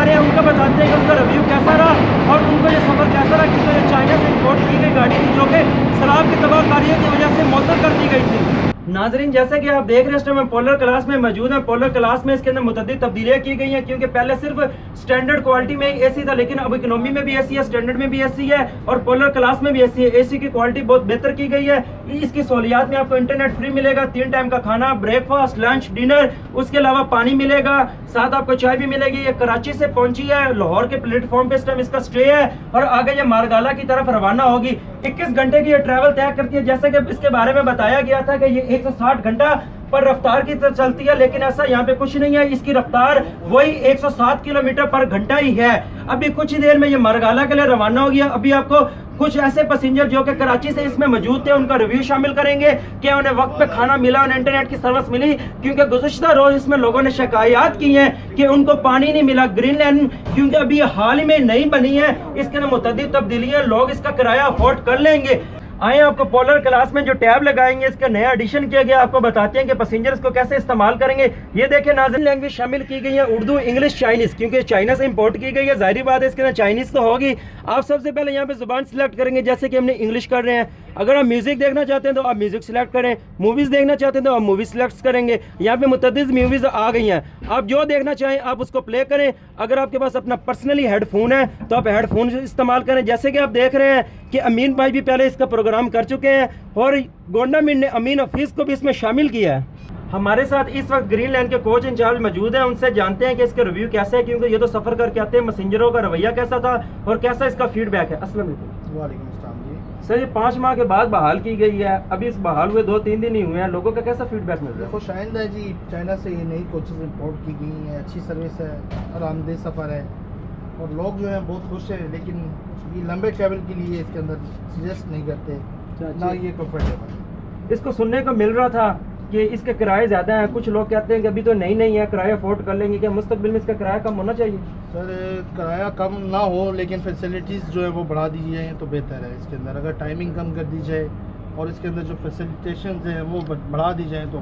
रहे हैं उनका बताते हैं कि उनका रिव्यू कैसा रहा और उनको ये सफ़र कैसा रहा, क्योंकि ये चाइना से इम्पोर्ट की गई गाड़ी थी जो कि शराब की तबाहकारियों की वजह से मुअत्तल कर दी गई थी। नाजरीन, जैसे कि आप देख रहे हैं इस टाइम हम पोलर क्लास में मौजूद हैं। पोलर क्लास में इसके अंदर मुतअद्दिद तब्दीलियाँ की गई हैं, क्योंकि पहले सिर्फ स्टैंडर्ड क्वालिटी में एसी था, लेकिन अब इकोनॉमी में भी एसी है, स्टैंडर्ड में भी एसी है और पोलर क्लास में भी एसी है। एसी की क्वालिटी बहुत बेहतर की गई है। इसकी सहूलियात में आपको इंटरनेट फ्री मिलेगा, 3 टाइम का खाना, ब्रेकफास्ट, लंच, डिनर, उसके अलावा पानी मिलेगा, साथ आपको चाय भी मिलेगी। ये कराची से पहुंची है, लाहौर के प्लेटफॉर्म पे इस टाइम इसका स्टे है और आगे ये मारगाला की तरफ रवाना होगी। 21 घंटे की ये ट्रैवल तय करती है। जैसे कि इसके बारे में बताया गया था कि ये 160 घंटा पर रफ्तार की तरह चलती है, लेकिन ऐसा यहाँ पे कुछ नहीं है। इसकी रफ्तार वही 107 किलोमीटर पर घंटा ही है। अभी कुछ ही देर में ये मारगाला के लिए रवाना हो गया। अभी आपको कुछ ऐसे पैसेंजर जो कि कराची से इसमें मौजूद थे उनका रिव्यू शामिल करेंगे कि उन्हें वक्त पे खाना मिला, उन्हें इंटरनेट की सर्विस मिली, क्योंकि गुज़श्ता रोज इसमें लोगों ने शिकायत की हैं कि उनको पानी नहीं मिला। ग्रीन लैंड क्योंकि अभी हाल ही में नई बनी है, इसके अंदर मुतअद्दिद तब्दीलियां, लोग इसका किराया अफोर्ड कर लेंगे। आए आपको पोलर क्लास में जो टैब लगाएंगे इसका नया एडिशन किया गया, आपको बताते हैं कि पैसेंजर इसको कैसे इस्तेमाल करेंगे। ये देखें नाज़रीन, लैंग्वेज शामिल की गई है उर्दू, इंग्लिश, चाइनीज़, क्योंकि चाइना से इंपोर्ट की गई है। जाहिर बात है इसके अंदर चाइनीज़ तो होगी। आप सबसे पहले यहाँ पे ज़ुबान सिलेक्ट करेंगे, जैसे कि हमने इंग्लिश कर रहे हैं। अगर आप म्यूज़िक देखना चाहते हैं तो आप म्यूज़िक सिलेक्ट करें, मूवीज़ देखना चाहते हैं तो आप मूवी सिलेक्ट करेंगे। यहाँ पे मुतअद्दिद मूवीज़ आ गई हैं, आप जो देखना चाहें आप उसको प्ले करें। अगर आपके पास अपना पर्सनली हेडफोन है तो आप हेडफोन इस्तेमाल करें। जैसे कि आप देख रहे हैं कि अमीन भाई भी पहले इसका प्रोग्राम कर चुके हैं और गवर्नमेंट ने अमीन हफीज़ को भी इसमें शामिल किया है। हमारे साथ इस वक्त ग्रीन लैंड के कोच इंचार्ज मौजूद हैं, उनसे जानते हैं कि इसका रिव्यू कैसा है, क्योंकि ये तो सफ़र करके आते हैं। मैसेंजरों का रवैया कैसा था और कैसा इसका फीडबैक है। अस्सलाम वालेकुम सर, ये 5 माह के बाद बहाल की गई है, अभी इस बहाल हुए 2-3 दिन ही हुए हैं, लोगों का कैसा फीडबैक मिल रहा है? देखो शायद है जी, चाइना से ये नई कोचेज़ इंपोर्ट की गई हैं, अच्छी सर्विस है, आरामदेह सफ़र है और लोग जो हैं बहुत खुश हैं। लेकिन ये लंबे ट्रैवल के लिए इसके अंदर सजेस्ट नहीं करते, ना ये कंफर्टेबल। इसको सुनने को मिल रहा था कि इसके किराए ज़्यादा हैं। कुछ लोग कहते हैं कि अभी तो नई है, किराया अफोर्ड कर लेंगे, क्या मुस्तकबिल में इसका किराया कम होना चाहिए? सर किराया कम ना हो, लेकिन फैसिलिटीज़ जो है वो बढ़ा दी जाए तो बेहतर है। इसके अंदर अगर टाइमिंग कम कर दी जाए और इसके अंदर जो फैसिलिटेशन हैं वो बढ़ा दी जाए तो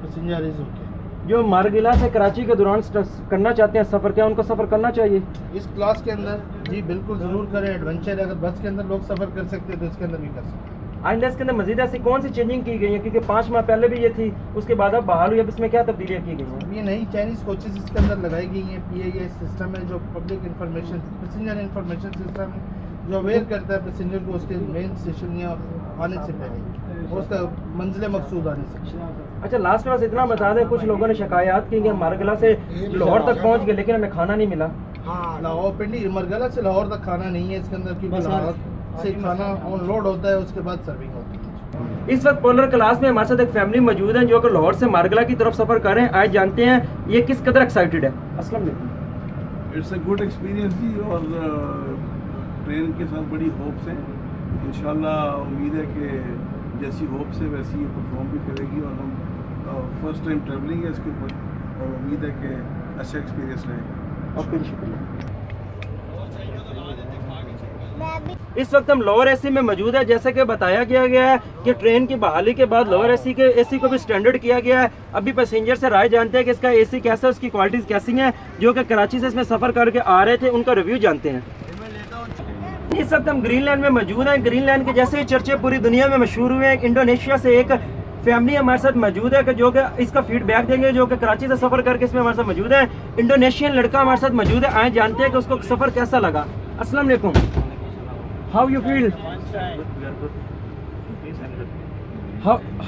पैसेंजर इज़ ओके। जो मारगिला से कराची के दौरान करना चाहते हैं सफ़र, क्या उनको सफ़र करना चाहिए? इस क्लास के अंदर जी बिल्कुल ज़रूर करें। एडवेंचर अगर बस के अंदर लोग सफ़र कर सकते हैं तो इसके अंदर भी कर सकते हैं। आइंदा इसके अंदर मजीद ऐसी कौन सी चेंजिंग की गई है, क्योंकि 5 माह पहले भी ये थी, उसके बाद अब बहाल हुई, अब इसमें क्या तब्दीलियाँ की गई हैं? ये नई चाइनीज़ कोचेज़ इसके अंदर लगाई गई हैं। PIS सिस्टम है जो public information passenger information system है, जो अवेयर करता है पैसेंजर को उसके मेन स्टेशन या आने से पहले और उसका मंजिल मकसूद आने से। अच्छा, लास्ट में बस इतना बता दें, कुछ लोगों ने शिकायत की कि मारगला से लाहौर तक पहुँच गए लेकिन हमें खाना नहीं मिला। हाँ, लाहौर पिंडी मरगला से लाहौर तक खाना नहीं है इसके अंदर, क्योंकि लाहौर से खाना ऑन लोड होता है, उसके बाद सर्विंग होती है। इस वक्त पोलर क्लास में हमारे साथ एक फैमिली मौजूद है जो कि लाहौर से मारगला की तरफ सफ़र कर रहे हैं। आज जानते हैं ये किस कदर एक्साइटेड है। अस्सलाम वालेकुम। इट्स अ गुड एक्सपीरियंस जी, और ट्रेन के साथ बड़ी होप्स हैं। इंशाल्लाह उम्मीद है कि जैसी होप्स है वैसी ये परफॉर्म भी करेगी और हम फर्स्ट टाइम ट्रैवलिंग है इसके ऊपर और उम्मीद है कि अच्छा एक्सपीरियंस रहेगा। ओके, शुक्रिया। इस वक्त हम लोअर एसी में मौजूद है। जैसे कि बताया गया है कि ट्रेन की बहाली के बाद लोअर एसी को भी स्टैंडर्ड किया गया है। अभी पैसेंजर से राय जानते हैं कि इसका एसी कैसा है, उसकी क्वालिटीज़ कैसी हैं, जो कि कराची से इसमें सफ़र करके आ रहे थे, उनका रिव्यू जानते हैं। इस वक्त हम ग्रीनलैंड में मौजूद हैं। ग्रीनलैंड के जैसे ही चर्चे पूरी दुनिया में मशहूर हुए हैं। इंडोनेशिया से एक फैमिली हमारे साथ मौजूद है कि जो कि इसका फीडबैक देंगे, जो कि कराची से सफ़र करके इसमें हमारे साथ मौजूद है। इंडोनेशियन लड़का हमारे साथ मौजूद है, आए जानते हैं कि उसको सफ़र कैसा लगा। अस्सलाम वालेकुम। How you feel?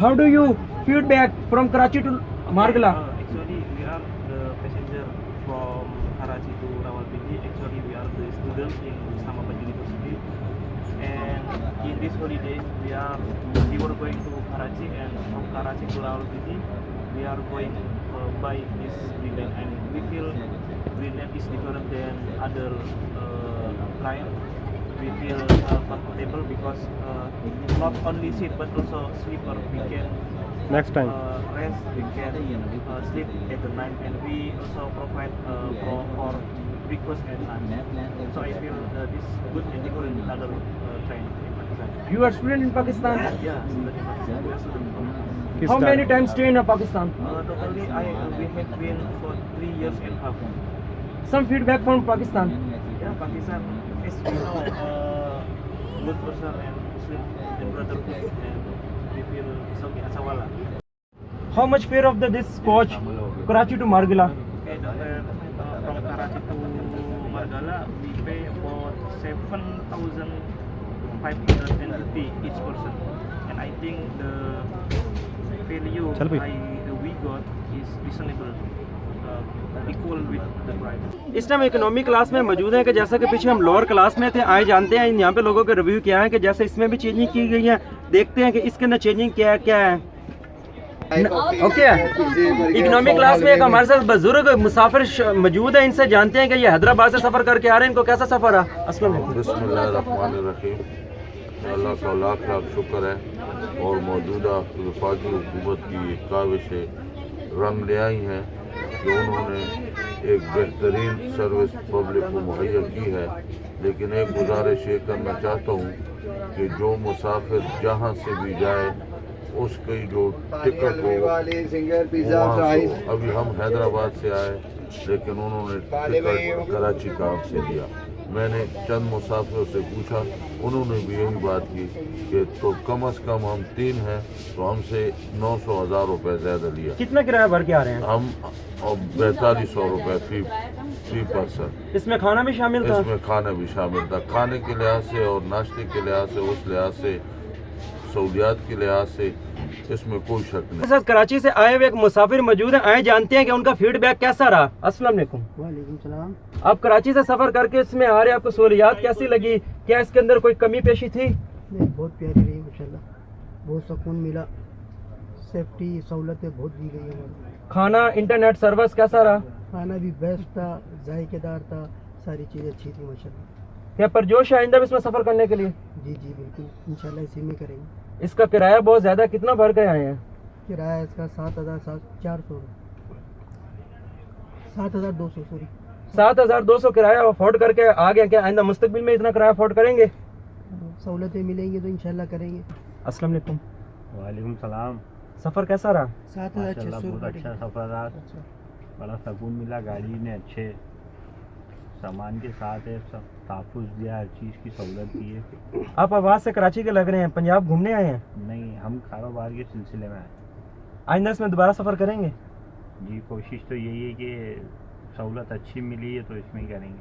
How do you feedback from Karachi to Margala? Actually, we are the passenger from Karachi to Rawalpindi. Actually, we are the students in Islamabad University. And in this holiday, we were going to Karachi, and from Karachi to Rawalpindi, we are going by this Greenland, and we feel Greenland is different than other train. We feel comfortable because not only seat but also sleeper. We can Next time. rest, we can sleep at the night, and we also provide for breakfast and lunch. So I feel this good and different in other train in Pakistan. You are student in Pakistan? Yeah, student in Pakistan. We are student in Pakistan. How many times stay in Pakistan? Totally, we have been for 3 years and a half. Some feedback from Pakistan. Yeah, Pakistan is good person and Muslim and brotherhood, and we feel it's okay. Asawala. How much fare of this coach Karachi to Margala? Okay, from Karachi to Margala, we pay about 7,550 each person, and I think the value we got is reasonable, equal with the price. इस time economy class में मौजूद हैं कि जैसा कि पीछे हम lower class में थे, आए जानते हैं यहाँ पे लोगों के रिव्यू क्या है कि जैसे इसमें भी चेंजिंग की गई है, देखते हैं कि इसके अंदर चेंजिंग क्या है। ओके, इकोनॉमी क्लास में एक हमारे साथ बुजुर्ग मुसाफिर मौजूद है, इनसे जानते हैं कि ये हैदराबाद से सफ़र करके आ रहे हैं, इनको कैसा सफ़र है। अस्सलाम वालेकुम। बिस्मिल्लाहिर्रहमानिर्रहीम। अल्लाह का लाख लाख शुक्र है और मौजूदा वफाकी हुकूमत की काविशें रंग ले आई हैं कि उन्होंने एक बेहतरीन सर्विस पब्लिक को मुहैया की है। लेकिन एक गुजारिश ये करना चाहता हूँ कि जो मुसाफिर जहाँ से भी जाए उसकी जो टिकट हो वहाँ से, अभी हम हैदराबाद से आए लेकिन उन्होंने टिकट कराची का हमसे लिया। मैंने चंद मुसाफिरों से पूछा, उन्होंने भी यही बात की कि तो कम से कम हम 3 हैं तो हमसे 900,000 रुपये ज़्यादा लिया। कितना किराया भर के आ रहे हैं हम 4200 रुपये फी पर्सन। इसमें खाना भी शामिल था? इसमें खाना भी शामिल था। खाने के लिहाज से और नाश्ते के लिहाज से, उस लिहाज से, सहूलियात के लिहाज से इसमें कोई शक नहीं। साथ कराची से आए हुए एक मुसाफिर मौजूद हैं, आए जानते हैं कि उनका फीडबैक कैसा रहा। अस्सलाम वालेकुम। वालेकुम सलाम। आप कराची से सफ़र करके इसमें आ रहे, आपको सहूलियात कैसी लगी? क्या इसके अंदर कोई कमी पेशी थी? नहीं, बहुत प्यारी रही माशाल्लाह, बहुत सुकून मिला, सेफ्टी सहूलतें बहुत दी गई हमारे। खाना, इंटरनेट सर्विस कैसा रहा? खाना भी बेस्ट था, जायकेदार था, सारी चीज़ें अच्छी थी माशाल्लाह। क्या परजोश है आइंदा भी इसमें सफ़र करने के लिए? जी जी बिल्कुल, इंशाल्लाह इसी में करेंगे। इसका किराया बहुत ज़्यादा, कितना भर के आए हैं? किराया इसका 7,400, 7,200 सॉरी, 7,200 किराया अफोर्ड करके आ गया। क्या आइंदा मुस्तकबिल में इतना किराया अफोर्ड करेंगे? सहूलतें मिलेंगी तो इंशाल्लाह करेंगे। अस्सलाम वालेकुम। वालेकुम सलाम। सफ़र कैसा रहा? 7,600 बहुत अच्छा सफ़र रहा, बड़ा सुकून मिला। गाड़ी ने अच्छे सामान के साथ है, सब तहफ़्फ़ुज़ दिया, हर चीज़ की सहूलत दी है। आप आवाज़ से कराची के लग रहे हैं, पंजाब घूमने आए हैं? नहीं, हम कारोबार के सिलसिले में आए। आइंदा इसमें दोबारा सफ़र करेंगे? जी, कोशिश तो यही है कि सहूलत अच्छी मिली है तो इसमें ही करेंगे।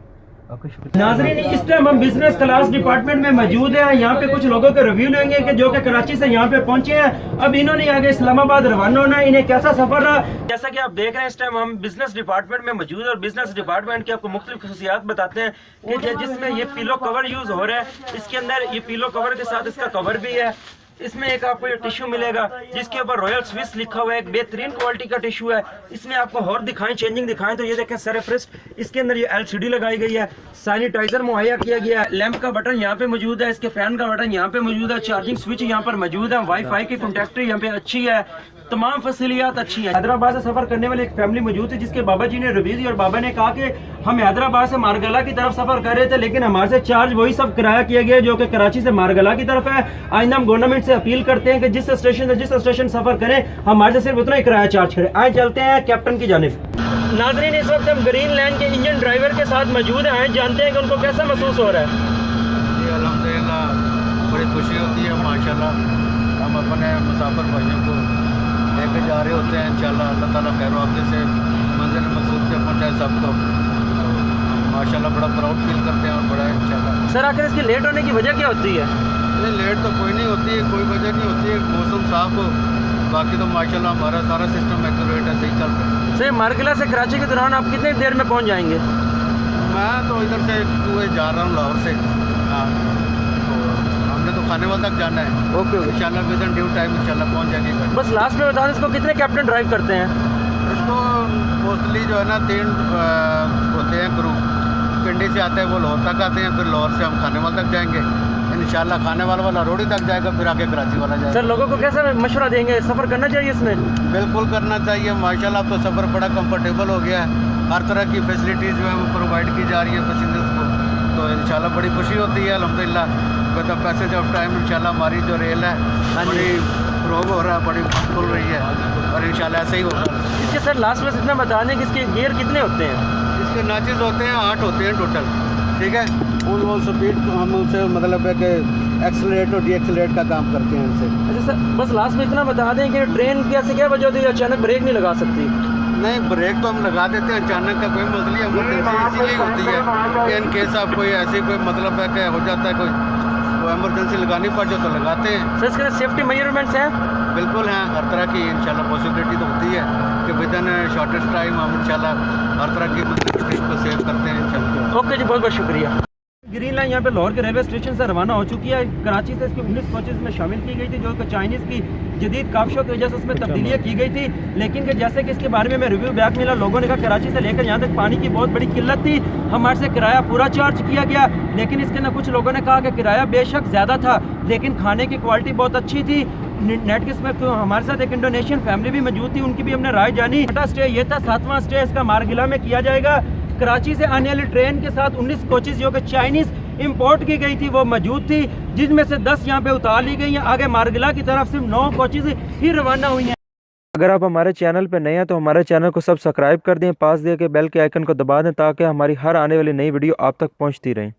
नाज़रीन, इस टाइम हम बिजनेस क्लास डिपार्टमेंट में मौजूद हैं। यहाँ पे कुछ लोगों के रिव्यू लेंगे कि जो कि कराची से यहाँ पे पहुंचे हैं। अब इन्होंने आगे इस्लामाबाद रवाना होना है, इन्हें कैसा सफर रहा। जैसा कि आप देख रहे हैं, इस टाइम हम बिजनेस डिपार्टमेंट में मौजूद हैं और बिजनेस डिपार्टमेंट की आपको मुख्तलिफ खसूसियात बताते हैं कि जिसमें ये पिलो कवर यूज हो रहा है। इसके अंदर ये पिलो कवर के साथ इसका कवर भी है। इसमें एक आपको ये टिश्यू मिलेगा जिसके ऊपर रॉयल स्विस लिखा हुआ है, एक बेहतरीन क्वालिटी का टिश्यू है। इसमें आपको और दिखाएं, चेंजिंग दिखाएं तो ये देखें सरफ्रेस्ट, इसके अंदर ये LCD लगाई गई है, सैनिटाइजर मुहैया किया गया है, लैंप का बटन यहाँ पे मौजूद है, इसके फैन का बटन यहाँ पे मौजूद है, चार्जिंग स्विच यहाँ पर मौजूद है, वाईफाई की कॉन्टेक्ट यहाँ पे अच्छी है, तमाम फैसिलियात अच्छी है। हैदराबाद से सफर करने वाले एक फैमिली मौजूद थी जिसके बाबा जी ने रिव्यू दी और बाबा ने कहा कि हम हैदराबाद से मारगला की तरफ सफर कर रहे थे, लेकिन हमारे से चार्ज वही सब किराया किया गया जो कि कराची से मारगला की तरफ है। आइंदा हम गवर्नमेंट से अपील करते हैं कि जिस स्टेशन से जिस स्टेशन सफर करें हमारे से सिर्फ उतना ही किराया चार्ज करें। आए चलते हैं कैप्टन की जानिब। नाज़रीन, इस वक्त हम ग्रीन लाइन के इंजन ड्राइवर के साथ मौजूद हैं, आए जानते हैं कि उनको कैसा महसूस हो रहा है। जी अल्हम्दुलिल्लाह, बड़ी खुशी होती है माशाल्लाह। हम अपने मुसाफिर भाइयों को लेकर जा रहे होते हैं, इंशाल्लाह अल्लाह ताला खैर वाक़े से मंजिल मकसूद से पहुँचाए सबको। माशाल्लाह बड़ा प्राउड फील करते हैं और बड़ा इंशाल्लाह। सर, आखिर इसकी लेट होने की वजह क्या होती है? नहीं, लेट तो कोई नहीं होती है, कोई वजह नहीं होती है, मौसम साफ हो, बाकी तो माशाल्लाह हमारा सारा सिस्टम एक्यूरेट है, सही चल रहा है। सर, मारगला से कराची के दौरान आप कितनी देर में पहुँच जाएंगे? मैं तो इधर से जा रहा हूँ लाहौर से। हाँ, तो हमने तो खाने वाले तक जाना है। ओके, इंशाल्लाह विद इन ड्यू टाइम इंशाल्लाह पहुँच जाएंगे। बस लास्ट में बता दें, इसको कितने कैप्टन ड्राइव करते हैं? इसको मोस्टली जो है ना 3 होते हैं क्रू। पिंडी से आते हैं वो लाहौर तक आते हैं, फिर लाहौर से हम खाने वाले तक जाएंगे। इंशाल्लाह खाने वाला रोडी तक जाएगा, फिर आगे कराची वाला जाएगा। सर, लोगों को कैसा मशवरा देंगे, सफ़र करना चाहिए इसमें? बिल्कुल करना चाहिए माशाल्लाह। अब तो सफ़र बड़ा कंफर्टेबल हो गया है, हर तरह की फैसिलिटीज़ जो है वो प्रोवाइड की जा रही है पैसेंजर्स को, तो इंशाल्लाह बड़ी खुशी होती है अल्हम्दुलिल्लाह। With the passage of time इंशाल्लाह हमारी जो रेल है बड़ी फ्रो हो रहा है, बड़ी खुल रही है और इंशाल्लाह ऐसे ही होगा। इसके सर लास्ट में इतना बता दें कि इसके गियर कितने होते हैं? इसके जो नाचेस होते हैं 8 होते हैं टोटल, ठीक है। वो स्पीड हम उनसे मतलब है कि एक्सलेट और डीएक्सलेट का काम करते हैं इनसे। अच्छा सर, बस लास्ट में इतना बता दें कि ट्रेन कैसे क्या वजह होती है अचानक ब्रेक नहीं लगा सकती? नहीं, ब्रेक तो हम लगा देते हैं, अचानक का कोई मसला इमरजेंसी इसीलिए होती है कि इन केस आप कोई ऐसी कोई मतलब है कि हो जाता है कोई इमरजेंसी लगानी पड़ जाए तो लगाते हैं। सर इसके सेफ्टी मेजरमेंट्स हैं? बिल्कुल हैं, हर तरह की इंशाल्लाह पॉसिबिलिटी तो होती है कि विद इन शॉर्टेस्ट टाइम हम इंशाल्लाह हर तरह की मतलब ट्रिप को सेव करते हैं इंशाल्लाह। ओके जी, बहुत बहुत शुक्रिया। ग्रीन लाइन यहाँ पे लाहौर के रेलवे स्टेशन से रवाना हो चुकी है। कराची से इसकी 19 कोचेज़ में शामिल की गई थी, जो कि चाइनीज़ की जदीद काफिशों की वजह से उसमें तब्दीलियाँ की गई थी। लेकिन कि जैसे कि इसके बारे में मैं रिव्यू बैक मिला, लोगों ने कहा कराची से लेकर यहाँ तक पानी की बहुत बड़ी किल्लत थी, हमारे से किराया पूरा चार्ज किया गया। लेकिन इसके अंदर कुछ लोगों ने कहा कि किराया बेशक ज़्यादा था लेकिन खाने की क्वालिटी बहुत अच्छी थी। नेट के इसमें तो हमारे साथ एक इंडोनेशियन फैमिली भी मौजूद थी, उनकी भी हमने राय जानी। छठा स्टे ये था, 7वां स्टे इसका मारगिला में किया जाएगा। कराची से आने वाली ट्रेन के साथ 19 कोचेज़ जो कि चाइनीज़ इंपोर्ट की गई थी वो मौजूद थी, जिनमें से 10 यहाँ पे उतार ली गई हैं। आगे मारगिला की तरफ सिर्फ 9 कोचेज़ ही रवाना हुई हैं। अगर आप हमारे चैनल पर नए हैं तो हमारे चैनल को सब्सक्राइब कर दें, पास दिए के बेल के आइकन को दबा दें ताकि हमारी हर आने वाली नई वीडियो आप तक पहुँचती रहें।